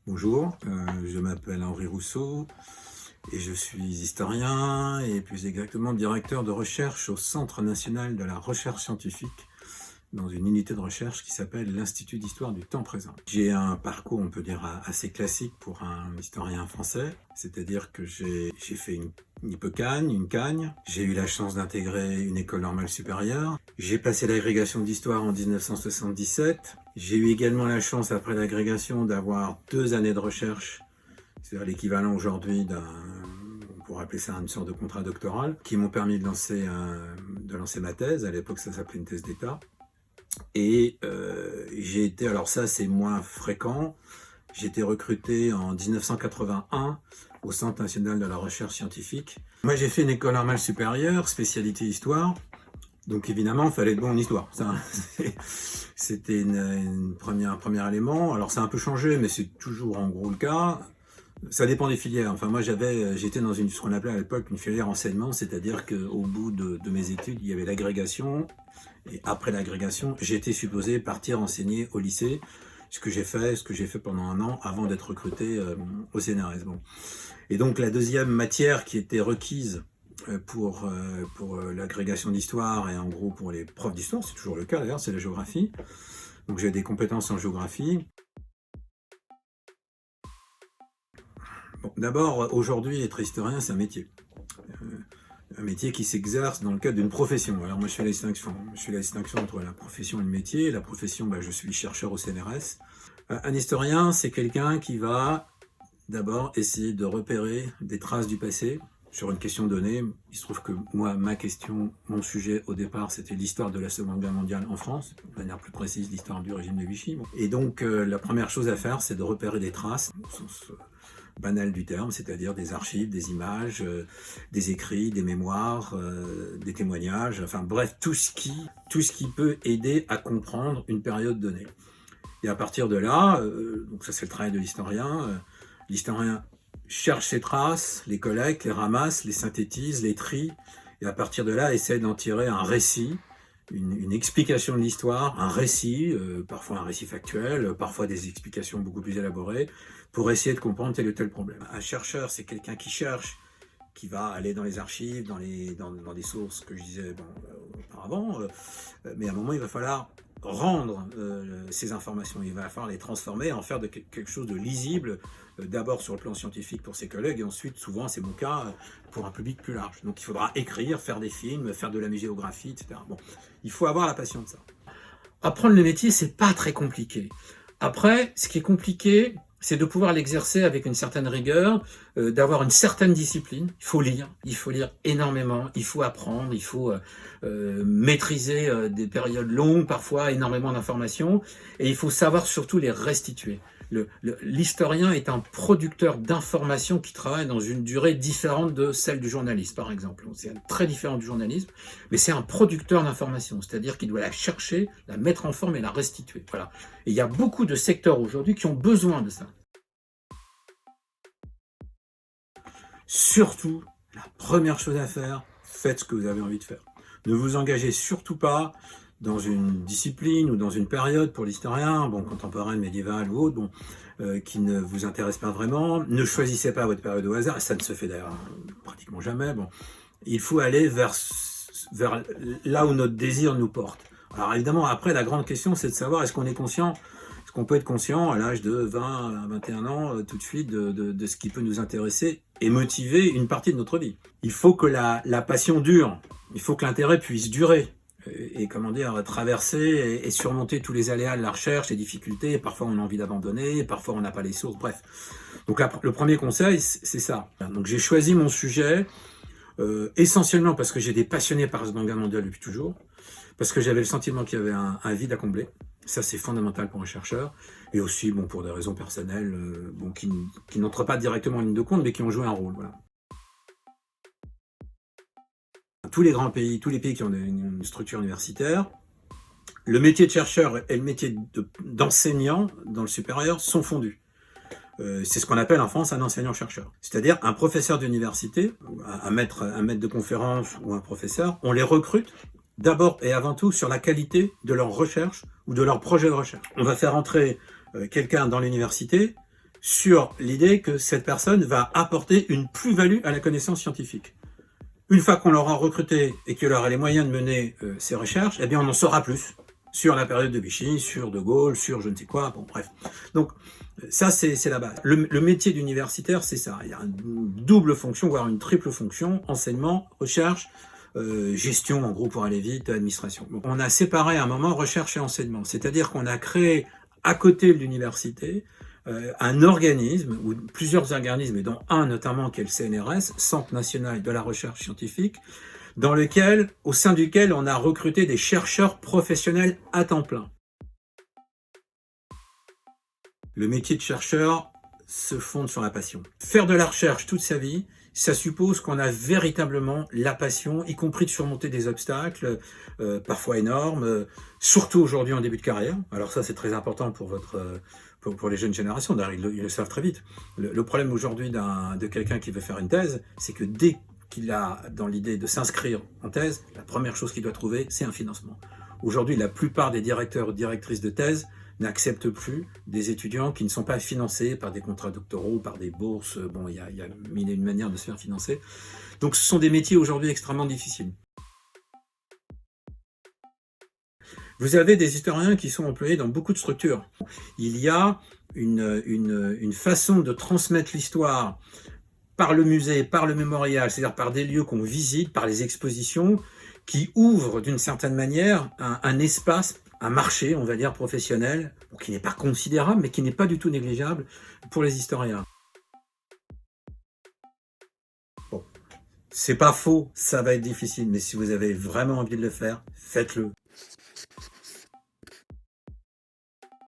Bonjour, je m'appelle Henri Rousseau et je suis historien et plus exactement directeur de recherche au Centre national de la recherche scientifique dans une unité de recherche qui s'appelle l'Institut d'histoire du temps présent. J'ai un parcours, on peut dire, assez classique pour un historien français, c'est-à-dire que j'ai fait une hypocagne, une cagne, j'ai eu la chance d'intégrer une école normale supérieure, j'ai passé l'agrégation d'histoire en 1977, j'ai eu également la chance, après l'agrégation, d'avoir 2 années de recherche, c'est-à-dire l'équivalent aujourd'hui on pourrait appeler ça une sorte de contrat doctoral, qui m'ont permis de lancer ma thèse. À l'époque, ça s'appelait une thèse d'État. Et j'ai été, alors ça c'est moins fréquent, j'ai été recruté en 1981 au Centre national de la recherche scientifique. Moi j'ai fait une école normale supérieure, spécialité histoire, donc évidemment il fallait être bon en histoire. C'était un premier élément. Alors ça a un peu changé, mais c'est toujours en gros le cas. Ça dépend des filières. Enfin moi j'étais dans ce qu'on appelait à l'époque une filière enseignement, c'est-à-dire qu'au bout de mes études il y avait l'agrégation. Et après l'agrégation, j'ai été supposé partir enseigner au lycée, ce que j'ai fait pendant 1 an avant d'être recruté au CNRS. Bon. Et donc la deuxième matière qui était requise pour l'agrégation d'histoire et en gros pour les profs d'histoire, c'est toujours le cas d'ailleurs, c'est la géographie. Donc j'ai des compétences en géographie. Bon, d'abord, aujourd'hui, être historien, c'est un métier. Un métier qui s'exerce dans le cadre d'une profession. Alors moi je fais la distinction entre la profession et le métier. La profession, je suis chercheur au CNRS. Un historien, c'est quelqu'un qui va d'abord essayer de repérer des traces du passé sur une question donnée. Il se trouve que moi, mon sujet au départ, c'était l'histoire de la Seconde Guerre mondiale en France, de manière plus précise, l'histoire du régime de Vichy. Et donc la première chose à faire, c'est de repérer des traces, au sens banal du terme, c'est-à-dire des archives, des images, des écrits, des mémoires, des témoignages, enfin bref, tout ce qui peut aider à comprendre une période donnée. Et à partir de là, donc ça c'est le travail de l'historien, l'historien cherche ses traces, les collecte, les ramasse, les synthétise, les trie, et à partir de là essaie d'en tirer un récit, une explication de l'histoire, un récit, parfois un récit factuel, parfois des explications beaucoup plus élaborées, pour essayer de comprendre tel ou tel problème. Un chercheur, c'est quelqu'un qui cherche, qui va aller dans les archives, dans des sources que je disais auparavant, mais à un moment, il va falloir rendre ces informations, il va falloir les transformer, en faire quelque chose de lisible, d'abord sur le plan scientifique pour ses collègues, et ensuite, souvent, c'est mon cas, pour un public plus large. Donc il faudra écrire, faire des films, faire de la muséographie, etc. Bon, il faut avoir la passion de ça. Apprendre le métier, c'est pas très compliqué. Après, ce qui est compliqué, c'est de pouvoir l'exercer avec une certaine rigueur, d'avoir une certaine discipline. Il faut lire énormément, il faut apprendre, il faut maîtriser des périodes longues, parfois énormément d'informations, et il faut savoir surtout les restituer. L'historien est un producteur d'informations qui travaille dans une durée différente de celle du journaliste, par exemple. C'est très différent du journalisme, mais c'est un producteur d'informations, c'est-à-dire qu'il doit la chercher, la mettre en forme et la restituer. Voilà. Et il y a beaucoup de secteurs aujourd'hui qui ont besoin de ça. Surtout, la première chose à faire, faites ce que vous avez envie de faire. Ne vous engagez surtout pas dans une discipline ou dans une période pour l'historien, contemporaine, médiévale ou autre, qui ne vous intéresse pas vraiment. Ne choisissez pas votre période au hasard, ça ne se fait d'ailleurs pratiquement jamais. Il faut aller vers là où notre désir nous porte. Alors évidemment, après, la grande question, c'est de savoir est-ce qu'on est conscient, est-ce qu'on peut être conscient à l'âge de 20 à 21 ans tout de suite de ce qui peut nous intéresser et motiver une partie de notre vie. Il faut que la passion dure, il faut que l'intérêt puisse durer et traverser et surmonter tous les aléas de la recherche, les difficultés. Parfois on a envie d'abandonner, parfois on n'a pas les sources, bref. Donc là, le premier conseil, c'est ça. Donc j'ai choisi mon sujet essentiellement parce que j'ai été passionné par la Seconde Guerre mondiale depuis toujours, parce que j'avais le sentiment qu'il y avait un vide à combler. Ça, c'est fondamental pour un chercheur. Et aussi, pour des raisons personnelles, qui n'entrent pas directement en ligne de compte, mais qui ont joué un rôle. Voilà. Tous les grands pays, tous les pays qui ont une structure universitaire, le métier de chercheur et le métier d'enseignant dans le supérieur sont fondus. C'est ce qu'on appelle en France un enseignant-chercheur. C'est-à-dire un professeur d'université, un maître de conférence ou un professeur, on les recrute d'abord et avant tout sur la qualité de leur recherche ou de leur projet de recherche. On va faire entrer quelqu'un dans l'université sur l'idée que cette personne va apporter une plus-value à la connaissance scientifique. Une fois qu'on l'aura recruté et qu'il aura les moyens de mener ses recherches, eh bien on en saura plus sur la période de Vichy, sur De Gaulle, sur je ne sais quoi, bon bref. Donc ça c'est la base. Le métier d'universitaire c'est ça, il y a une double fonction, voire une triple fonction, enseignement, recherche, gestion en gros pour aller vite, administration. Donc, on a séparé à un moment recherche et enseignement, c'est-à-dire qu'on a créé à côté de l'université un organisme, ou plusieurs organismes, et dont un notamment qui est le CNRS, Centre National de la Recherche Scientifique, au sein duquel on a recruté des chercheurs professionnels à temps plein. Le métier de chercheur se fonde sur la passion. Faire de la recherche toute sa vie, ça suppose qu'on a véritablement la passion, y compris de surmonter des obstacles, parfois énormes, surtout aujourd'hui en début de carrière. Alors ça, c'est très important pour les jeunes générations, d'ailleurs ils le savent très vite. Le problème aujourd'hui de quelqu'un qui veut faire une thèse, c'est que dès qu'il a dans l'idée de s'inscrire en thèse, la première chose qu'il doit trouver, c'est un financement. Aujourd'hui, la plupart des directeurs ou directrices de thèse n'acceptent plus des étudiants qui ne sont pas financés par des contrats doctoraux, par des bourses. Bon, il y a mille et une manières de se faire financer. Donc ce sont des métiers aujourd'hui extrêmement difficiles. Vous avez des historiens qui sont employés dans beaucoup de structures. Il y a une façon de transmettre l'histoire par le musée, par le mémorial, c'est-à-dire par des lieux qu'on visite, par les expositions, qui ouvrent d'une certaine manière un espace, un marché, on va dire, professionnel, qui n'est pas considérable, mais qui n'est pas du tout négligeable pour les historiens. Bon, c'est pas faux, ça va être difficile, mais si vous avez vraiment envie de le faire, faites-le.